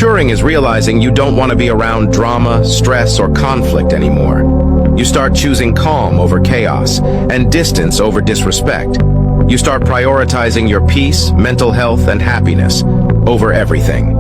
Maturing is realizing you don't want to be around drama, stress, or conflict anymore. You start choosing calm over chaos and distance over disrespect. You start prioritizing your peace, mental health, and happiness over everything.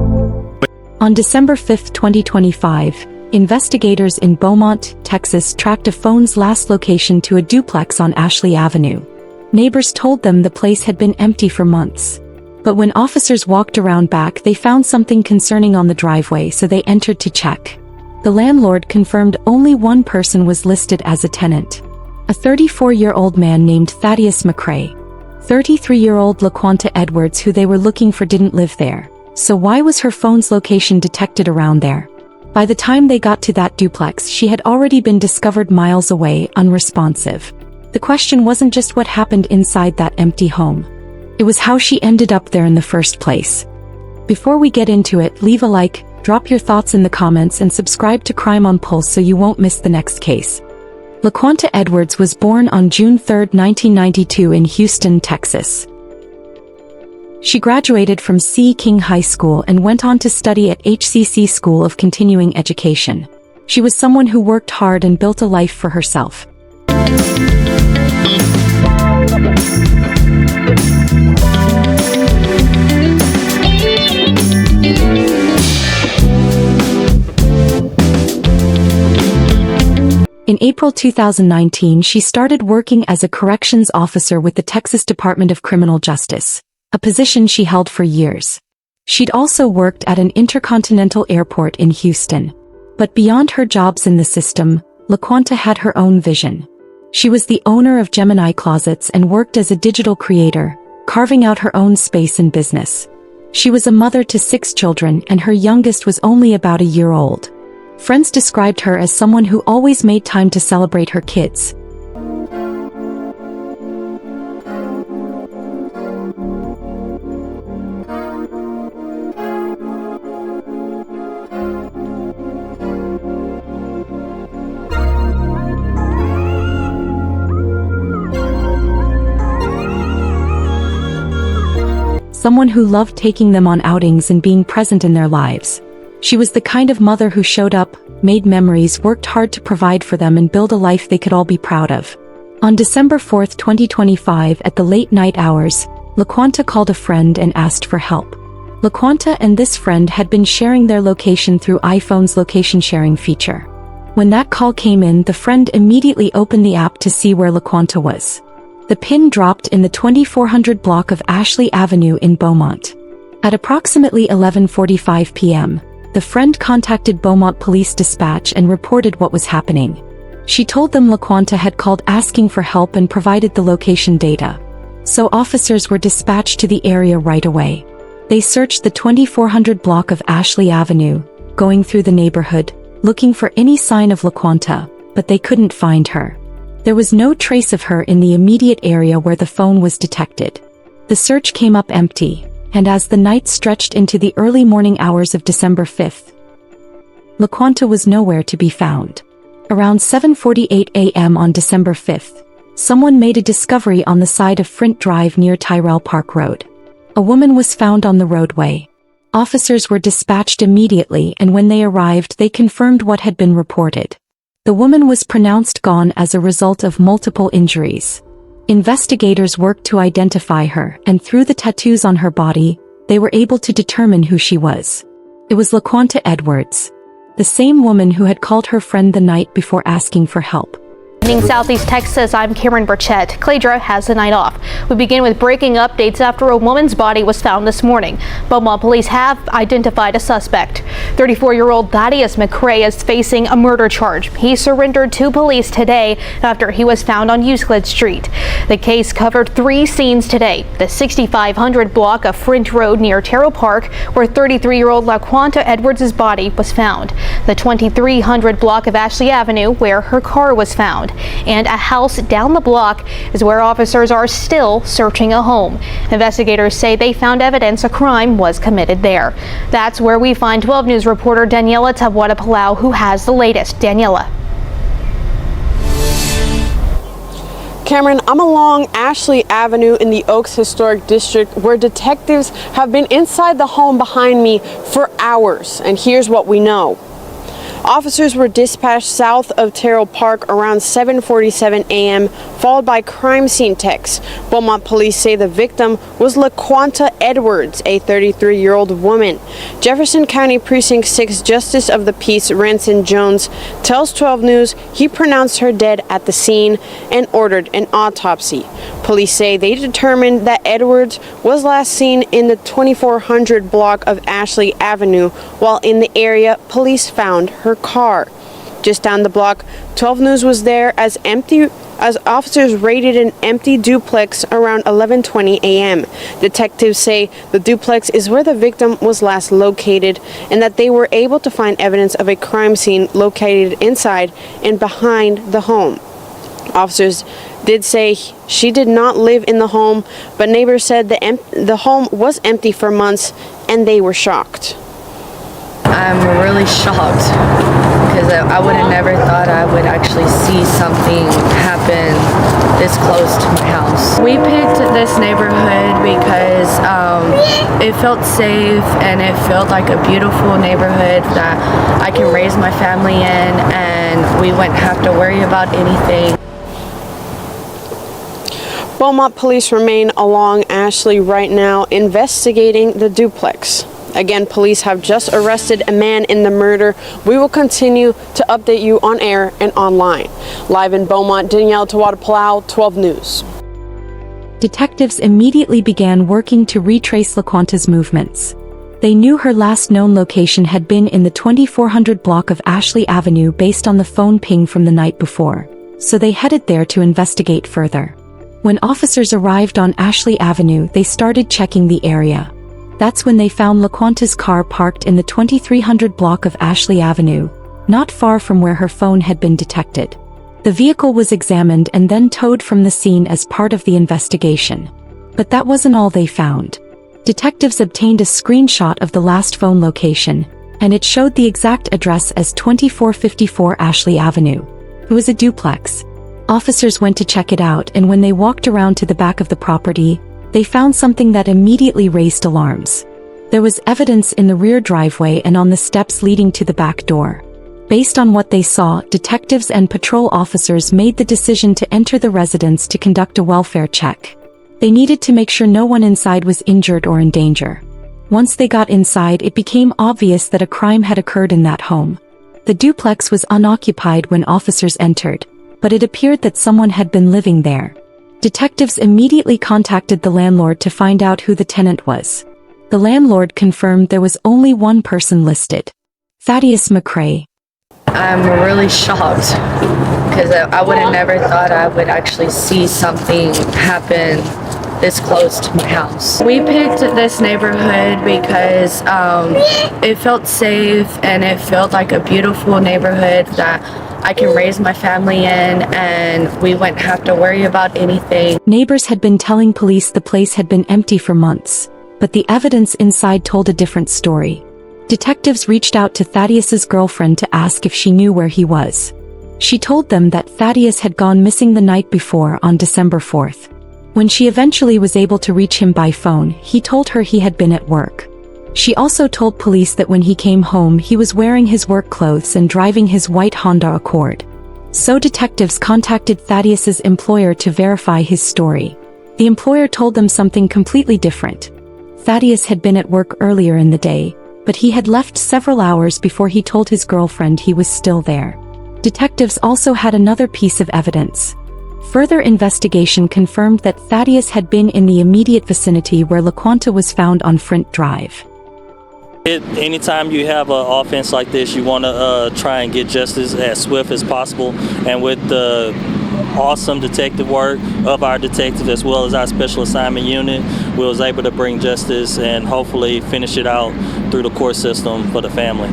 On December 5, 2025, investigators in Beaumont, Texas tracked a phone's last location to a duplex on Ashley Avenue. Neighbors told them the place had been empty for months. But when officers walked around back, they found something concerning on the driveway, so they entered to check. The landlord confirmed only one person was listed as a tenant. A 34-year-old man named Thaddeus McCrae. 33-year-old Laquanta Edwards, who they were looking for, didn't live there. So why was her phone's location detected around there? By the time they got to that duplex, she had already been discovered miles away, unresponsive. The question wasn't just what happened inside that empty home. It was how she ended up there in the first place. Before we get into it, leave a like, drop your thoughts in the comments, and subscribe to Crime on Pulse so you won't miss the next case. Laquanta Edwards was born on June 3, 1992 in Houston, Texas. She graduated from C. King High School and went on to study at HCC School of Continuing Education. She was someone who worked hard and built a life for herself. In April 2019, she started working as a corrections officer with the Texas Department of Criminal Justice, a position she held for years. She'd also worked at an intercontinental airport in Houston. But beyond her jobs in the system, Laquanta had her own vision. She was the owner of Gemini Closets and worked as a digital creator, carving out her own space in business. She was a mother to 6 children, and her youngest was only about a year old. Friends described her as someone who always made time to celebrate her kids. Someone who loved taking them on outings and being present in their lives. She was the kind of mother who showed up, made memories, worked hard to provide for them, and build a life they could all be proud of. On December 4, 2025, at the late night hours, Laquanta called a friend and asked for help. Laquanta and this friend had been sharing their location through iPhone's location sharing feature. When that call came in, the friend immediately opened the app to see where Laquanta was. The pin dropped in the 2400 block of Ashley Avenue in Beaumont. At approximately 11:45 p.m., the friend contacted Beaumont Police Dispatch and reported what was happening. She told them Laquanta had called asking for help and provided the location data. So officers were dispatched to the area right away. They searched the 2400 block of Ashley Avenue, going through the neighborhood, looking for any sign of Laquanta, but they couldn't find her. There was no trace of her in the immediate area where the phone was detected. The search came up empty, and as the night stretched into the early morning hours of December 5th, Laquanta was nowhere to be found. Around 7:48 a.m. on December 5th, someone made a discovery on the side of Front Drive near Tyrrell Park Road. A woman was found on the roadway. Officers were dispatched immediately, and when they arrived, they confirmed what had been reported. The woman was pronounced gone as a result of multiple injuries. Investigators worked to identify her, and through the tattoos on her body, they were able to determine who she was. It was Laquanta Edwards, the same woman who had called her friend the night before asking for help. In Southeast Texas, I'm Karen Burchett. Cladra has the night off. We begin with breaking updates after a woman's body was found this morning. Beaumont police have identified a suspect. 34-year-old Thaddeus McCrae is facing a murder charge. He surrendered to police today after he was found on Euclid Street. The case covered 3 scenes today. The 6500 block of Front Road near Tyrrell Park, where 33-year-old Laquanta Edwards' body was found. The 2300 block of Ashley Avenue, where her car was found. And a house down the block is where officers are still searching a home. Investigators say they found evidence a crime was committed there. That's where we find 12 News reporter Daniela Tabuada-Palau, who has the latest. Daniela. Cameron, I'm along Ashley Avenue in the Oaks Historic District where detectives have been inside the home behind me for hours, and here's what we know. Officers were dispatched south of Tyrrell Park around 7:47 a.m., followed by crime scene techs. Beaumont police say the victim was Laquanta Edwards, a 33-year-old woman. Jefferson County Precinct 6 Justice of the Peace Ranson Jones tells 12 News he pronounced her dead at the scene and ordered an autopsy. Police say they determined that Edwards was last seen in the 2400 block of Ashley Avenue. While in the area, police found her car. Just down the block, 12 News was there as officers raided an empty duplex around 11:20 a.m. Detectives say the duplex is where the victim was last located and that they were able to find evidence of a crime scene located inside and behind the home. Officers did say she did not live in the home, but neighbors said the home was empty for months and they were shocked. I'm really shocked because I would have never thought I would actually see something happen this close to my house. We picked this neighborhood because it felt safe and it felt like a beautiful neighborhood that I can raise my family in, and we wouldn't have to worry about anything. Beaumont police remain along Ashley right now investigating the duplex. Again, police have just arrested a man in the murder. We will continue to update you on air and online. Live in Beaumont, Danielle Tawada-Palau, 12 News. Detectives immediately began working to retrace Laquanta's movements. They knew her last known location had been in the 2400 block of Ashley Avenue based on the phone ping from the night before, so they headed there to investigate further. When officers arrived on Ashley Avenue, they started checking the area. That's when they found Laquanta's car parked in the 2300 block of Ashley Avenue, not far from where her phone had been detected. The vehicle was examined and then towed from the scene as part of the investigation. But that wasn't all they found. Detectives obtained a screenshot of the last phone location, and it showed the exact address as 2454 Ashley Avenue. It was a duplex. Officers went to check it out, and when they walked around to the back of the property, they found something that immediately raised alarms. There was evidence in the rear driveway and on the steps leading to the back door. Based on what they saw, detectives and patrol officers made the decision to enter the residence to conduct a welfare check. They needed to make sure no one inside was injured or in danger. Once they got inside, it became obvious that a crime had occurred in that home. The duplex was unoccupied when officers entered, but it appeared that someone had been living there. Detectives immediately contacted the landlord to find out who the tenant was. The landlord confirmed there was only one person listed: Thaddeus McCrae. I'm really shocked because I would have never thought I would actually see something happen this close to my house. We picked this neighborhood because it felt safe and it felt like a beautiful neighborhood that I can raise my family in, and we wouldn't have to worry about anything. Neighbors had been telling police the place had been empty for months, but the evidence inside told a different story. Detectives reached out to Thaddeus's girlfriend to ask if she knew where he was. She told them that Thaddeus had gone missing the night before on December 4th. When she eventually was able to reach him by phone, he told her he had been at work. She also told police that when he came home, he was wearing his work clothes and driving his white Honda Accord. So detectives contacted Thaddeus's employer to verify his story. The employer told them something completely different. Thaddeus had been at work earlier in the day, but he had left several hours before he told his girlfriend he was still there. Detectives also had another piece of evidence. Further investigation confirmed that Thaddeus had been in the immediate vicinity where Laquanta was found on Front Drive. Anytime you have an offense like this, you want to try and get justice as swift as possible. And with the awesome detective work of our detectives as well as our special assignment unit, we was able to bring justice and hopefully finish it out through the court system for the family.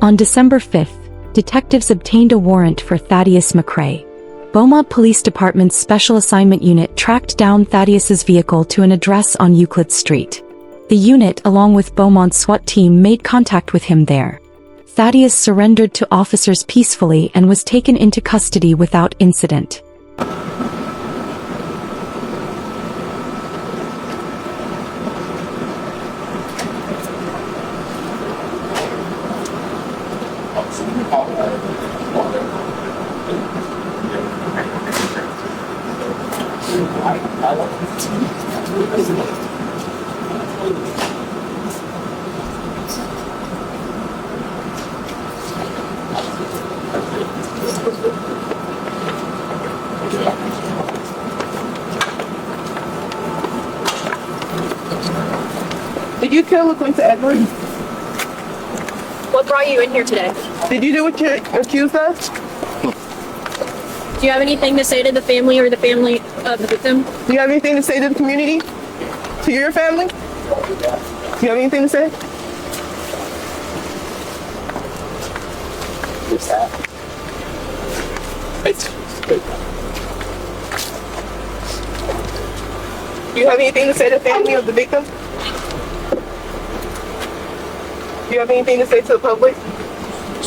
On December 5th, detectives obtained a warrant for Thaddeus McCrae. Beaumont Police Department's Special Assignment Unit tracked down Thaddeus's vehicle to an address on Euclid Street. The unit, along with Beaumont's SWAT team, made contact with him there. Thaddeus surrendered to officers peacefully and was taken into custody without incident. Did you kill Laquanta Edwards? What brought you in here today? Did you do what you're accused of? Do you have anything to say to the family or the family of the victim? Do you have anything to say to the community? To your family? Do you have anything to say? Do you have anything to say to the family of the victim? Do you have anything to say to the public?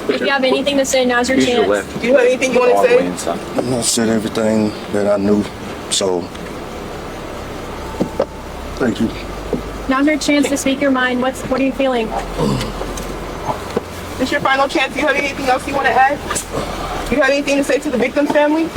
If you have anything to say, now's your chance. Do you have anything you want to say? I said everything that I knew, so thank you. Now's your chance to speak your mind. What are you feeling? This your final chance. Do you have anything else you want to add? Do you have anything to say to the victim's family?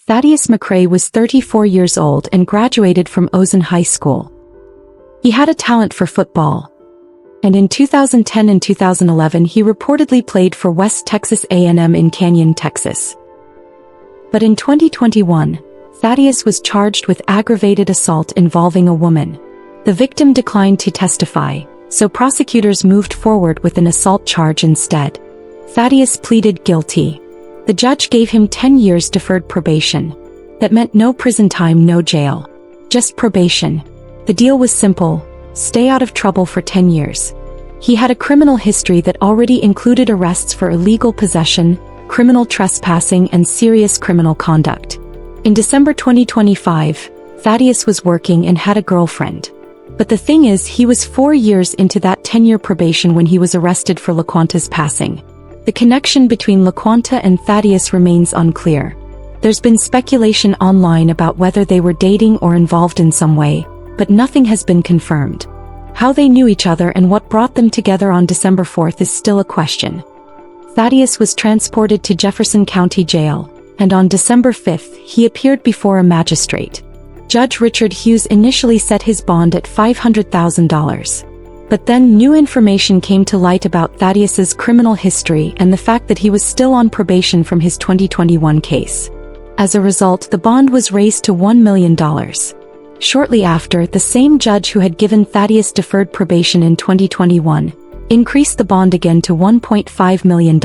Thaddeus McCrae was 34 years old and graduated from Ozone High School. He had a talent for football, and in 2010 and 2011 he reportedly played for West Texas A&M in Canyon, Texas. But in 2021, Thaddeus was charged with aggravated assault involving a woman. The victim declined to testify, so prosecutors moved forward with an assault charge instead. Thaddeus pleaded guilty. The judge gave him 10 years deferred probation. That meant no prison time, no jail. Just probation. The deal was simple: stay out of trouble for 10 years. He had a criminal history that already included arrests for illegal possession, criminal trespassing, and serious criminal conduct. In December 2025, Thaddeus was working and had a girlfriend. But the thing is, he was 4 years into that 10-year probation when he was arrested for Laquanta's passing. The connection between Laquanta and Thaddeus remains unclear. There's been speculation online about whether they were dating or involved in some way, but nothing has been confirmed. How they knew each other and what brought them together on December 4th is still a question. Thaddeus was transported to Jefferson County Jail, and on December 5th he appeared before a magistrate. Judge Richard Hughes initially set his bond at $500,000. But then new information came to light about Thaddeus's criminal history and the fact that he was still on probation from his 2021 case. As a result, the bond was raised to $1 million. Shortly after, the same judge who had given Thaddeus deferred probation in 2021 increased the bond again to $1.5 million.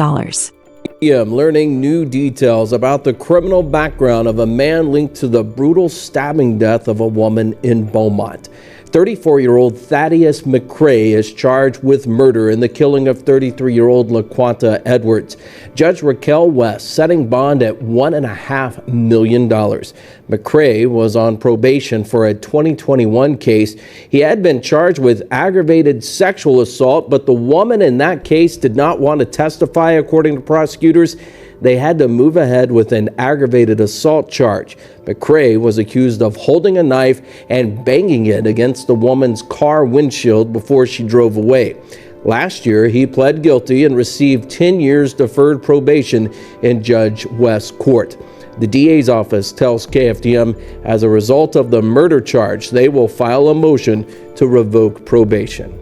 I'm learning new details about the criminal background of a man linked to the brutal stabbing death of a woman in Beaumont. 34-year-old Thaddeus McCrae is charged with murder in the killing of 33-year-old Laquanta Edwards. Judge Raquel West setting bond at $1.5 million. McCrae was on probation for a 2021 case. He had been charged with aggravated sexual assault, but the woman in that case did not want to testify, according to prosecutors. They had to move ahead with an aggravated assault charge. McCrae was accused of holding a knife and banging it against the woman's car windshield before she drove away. Last year, he pled guilty and received 10 years deferred probation in Judge West's court. The DA's office tells KFDM as a result of the murder charge, they will file a motion to revoke probation.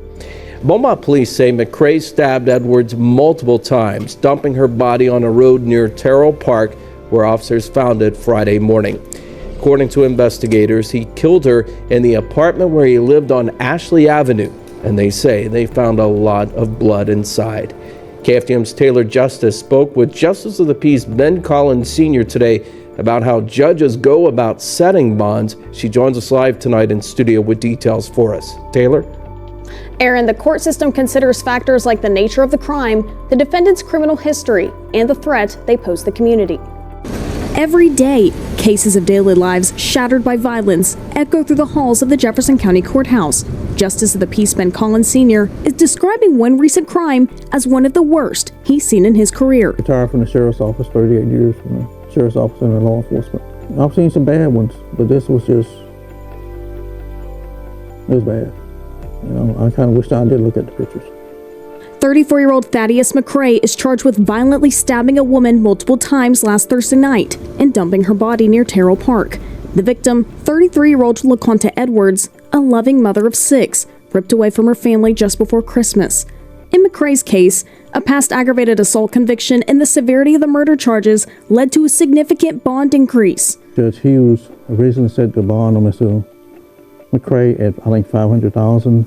Beaumont police say McCrae stabbed Edwards multiple times, dumping her body on a road near Tyrrell Park where officers found it Friday morning. According to investigators, he killed her in the apartment where he lived on Ashley Avenue, and they say they found a lot of blood inside. KFDM's Taylor Justice spoke with Justice of the Peace Ben Collins Sr. today about how judges go about setting bonds. She joins us live tonight in studio with details for us. Taylor? Aaron, the court system considers factors like the nature of the crime, the defendant's criminal history, and the threat they pose the community. Every day, cases of daily lives shattered by violence echo through the halls of the Jefferson County Courthouse. Justice of the Peace Ben Collins Sr. is describing one recent crime as one of the worst he's seen in his career. Retired from the sheriff's office, 38 years from the sheriff's office and law enforcement. I've seen some bad ones, but this was just, it was bad. You know, I kind of wished I did look at the pictures. 34-year-old Thaddeus McCrae is charged with violently stabbing a woman multiple times last Thursday night and dumping her body near Tyrrell Park. The victim, 33-year-old Laquanta Edwards, a loving mother of 6, ripped away from her family just before Christmas. In McCrae's case, a past aggravated assault conviction and the severity of the murder charges led to a significant bond increase. Judge Hughes originally set the bond on Mr. McCrae at, I think, $500,000.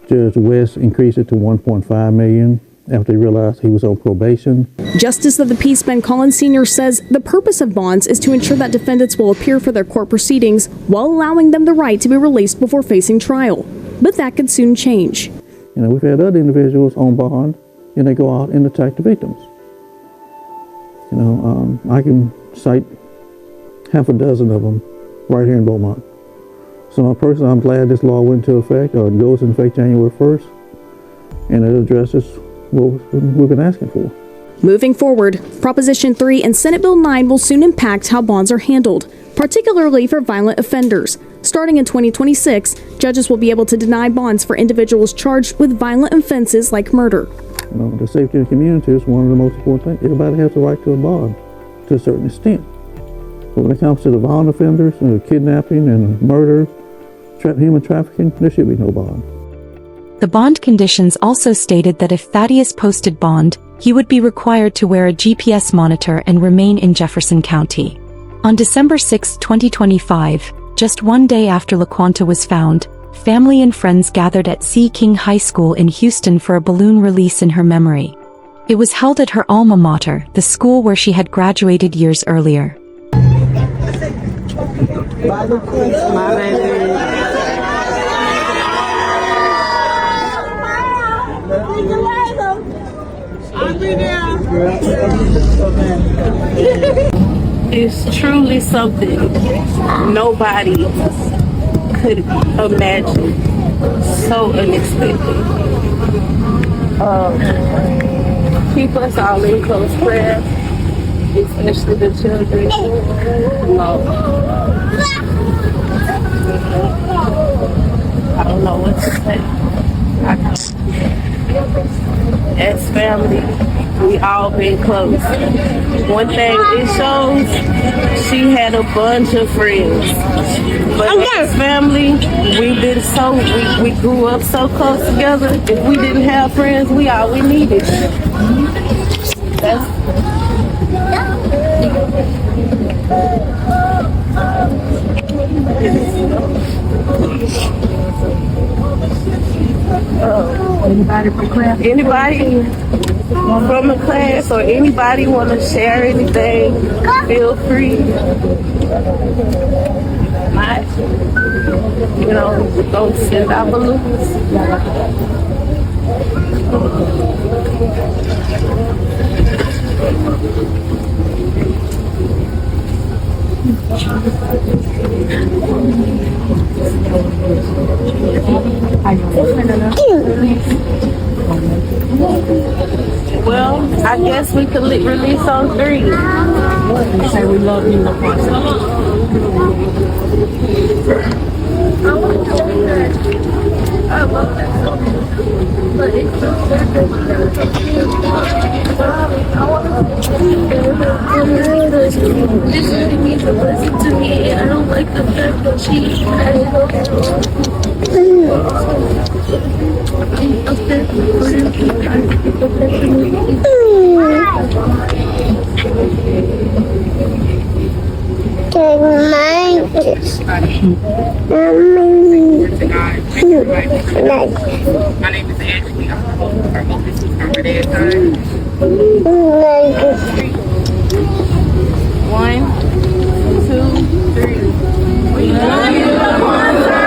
Judge West increased it to $1.5 million after he realized he was on probation. Justice of the Peace Ben Collins Sr. says the purpose of bonds is to ensure that defendants will appear for their court proceedings while allowing them the right to be released before facing trial. But that could soon change. You know, we've had other individuals on bond and they go out and attack the victims. You know, I can cite half a dozen of them right here in Beaumont. So personally, I'm glad this law went into effect, or it goes into effect January 1st, and it addresses what we've been asking for. Moving forward, Proposition 3 and Senate Bill 9 will soon impact how bonds are handled, particularly for violent offenders. Starting in 2026, judges will be able to deny bonds for individuals charged with violent offenses like murder. You know, the safety of the community is one of the most important things. Everybody has the right to a bond to a certain extent. But when it comes to the violent offenders, kidnapping and murder, human trafficking, there should be no bond. The bond conditions also stated that if Thaddeus posted bond, he would be required to wear a GPS monitor and remain in Jefferson County. On December 6, 2025, just one day after Laquanta was found, family and friends gathered at C. King High School in Houston for a balloon release in her memory. It was held at her alma mater, the school where she had graduated years earlier. It's truly something nobody could imagine. So unexpected. Keep us all in close prayer, especially the children. I don't know what to say. As family, we all been close. One thing it shows, she had a bunch of friends. But as family, we've been we grew up so close together. If we didn't have friends, we all we needed. Anybody from class? Anybody from the class or anybody want to share anything, feel free. Not, don't send out balloons. Well, I guess we could release on 3. Say we love you, I love that song. But it's so this really means a blessing to me, and I don't like the fact that she My name is Ashley. Our office is already at time. 1, 2, 3. We love you, Laquanta.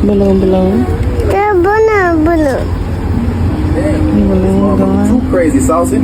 Balloon. Yeah, balloon. Balloon going. Too crazy, Saucy.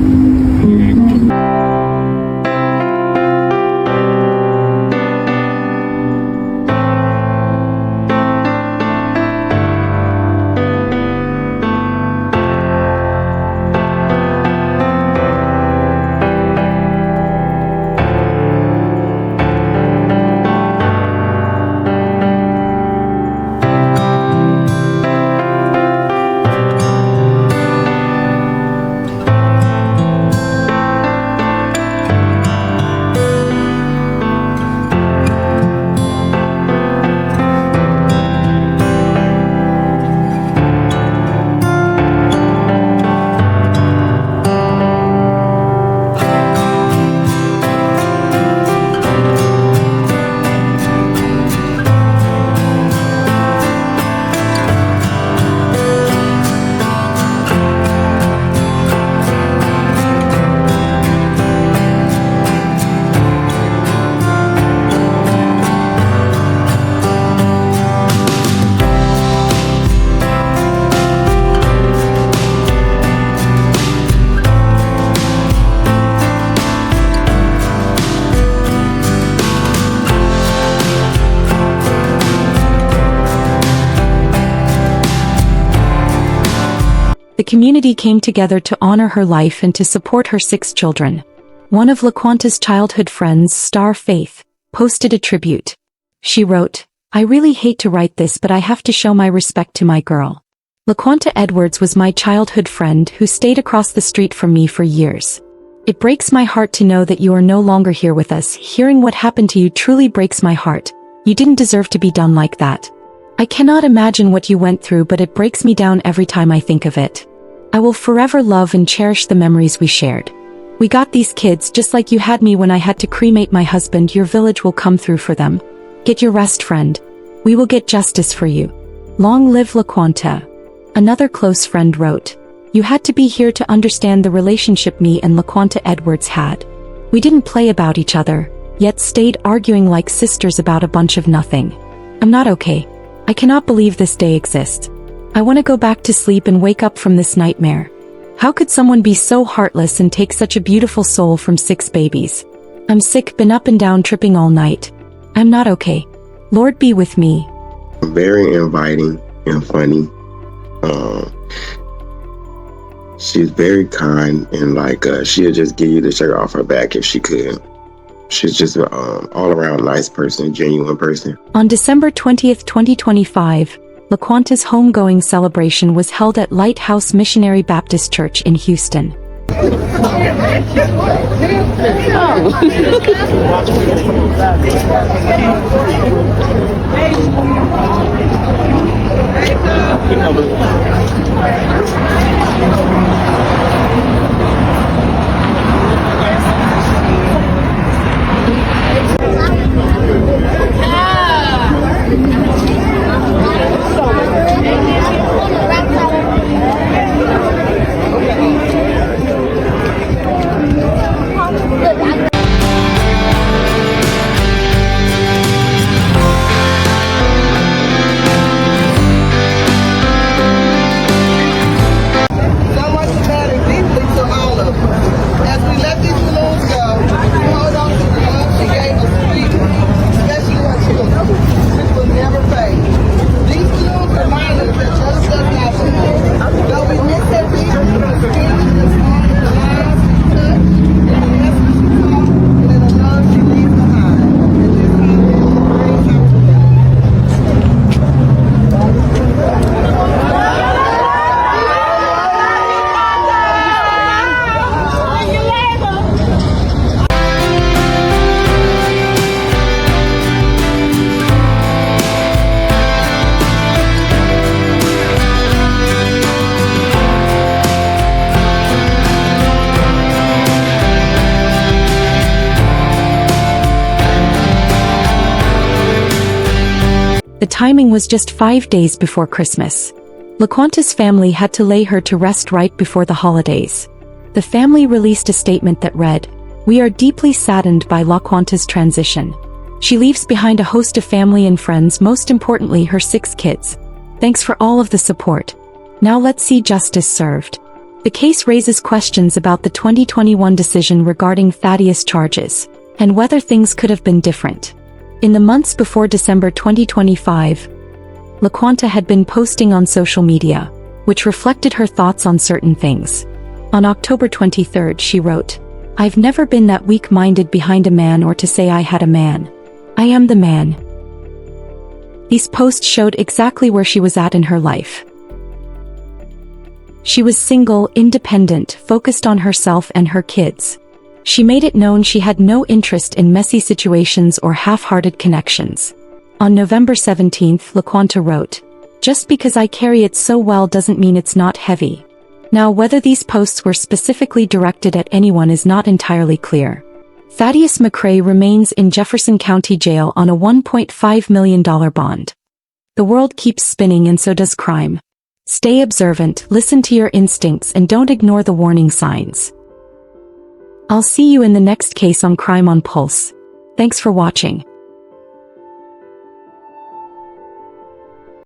The community came together to honor her life and to support her 6 children. One of Laquanta's childhood friends, Star Faith, posted a tribute. She wrote, "I really hate to write this, but I have to show my respect to my girl. Laquanta Edwards was my childhood friend who stayed across the street from me for years. It breaks my heart to know that you are no longer here with us. Hearing what happened to you truly breaks my heart. You didn't deserve to be done like that. I cannot imagine what you went through, but it breaks me down every time I think of it. I will forever love and cherish the memories we shared. We got these kids just like you had me when I had to cremate my husband. Your village will come through for them. Get your rest, friend. We will get justice for you. Long live Laquanta." Another close friend wrote, "You had to be here to understand the relationship me and Laquanta Edwards had. We didn't play about each other, yet stayed arguing like sisters about a bunch of nothing. I'm not okay. I cannot believe this day exists. I want to go back to sleep and wake up from this nightmare. How could someone be so heartless and take such a beautiful soul from 6 babies? I'm sick, been up and down tripping all night. I'm not okay. Lord be with me." Very inviting and funny. She's very kind and she'll just give you the shirt off her back if she could. She's just an all-around nice person, genuine person. On December 20th, 2025, Laquanta's homegoing celebration was held at Lighthouse Missionary Baptist Church in Houston. The timing was just 5 days before Christmas. Laquanta's family had to lay her to rest right before the holidays. The family released a statement that read, "We are deeply saddened by Laquanta's transition. She leaves behind a host of family and friends, most importantly her 6 kids. Thanks for all of the support. Now let's see justice served." The case raises questions about the 2021 decision regarding Thaddeus' charges, and whether things could have been different. In the months before December 2025, Laquanta had been posting on social media, which reflected her thoughts on certain things. On October 23rd, she wrote, "I've never been that weak-minded behind a man or to say I had a man. I am the man." These posts showed exactly where she was at in her life. She was single, independent, focused on herself and her kids. She made it known she had no interest in messy situations or half-hearted connections. On November 17th, Laquanta wrote, "Just because I carry it so well doesn't mean it's not heavy." Now, whether these posts were specifically directed at anyone is not entirely clear. Thaddeus McCrae remains in Jefferson County Jail on a $1.5 million bond. The world keeps spinning and so does crime. Stay observant, listen to your instincts, and don't ignore the warning signs. I'll see you in the next case on Crime on Pulse. Thanks for watching.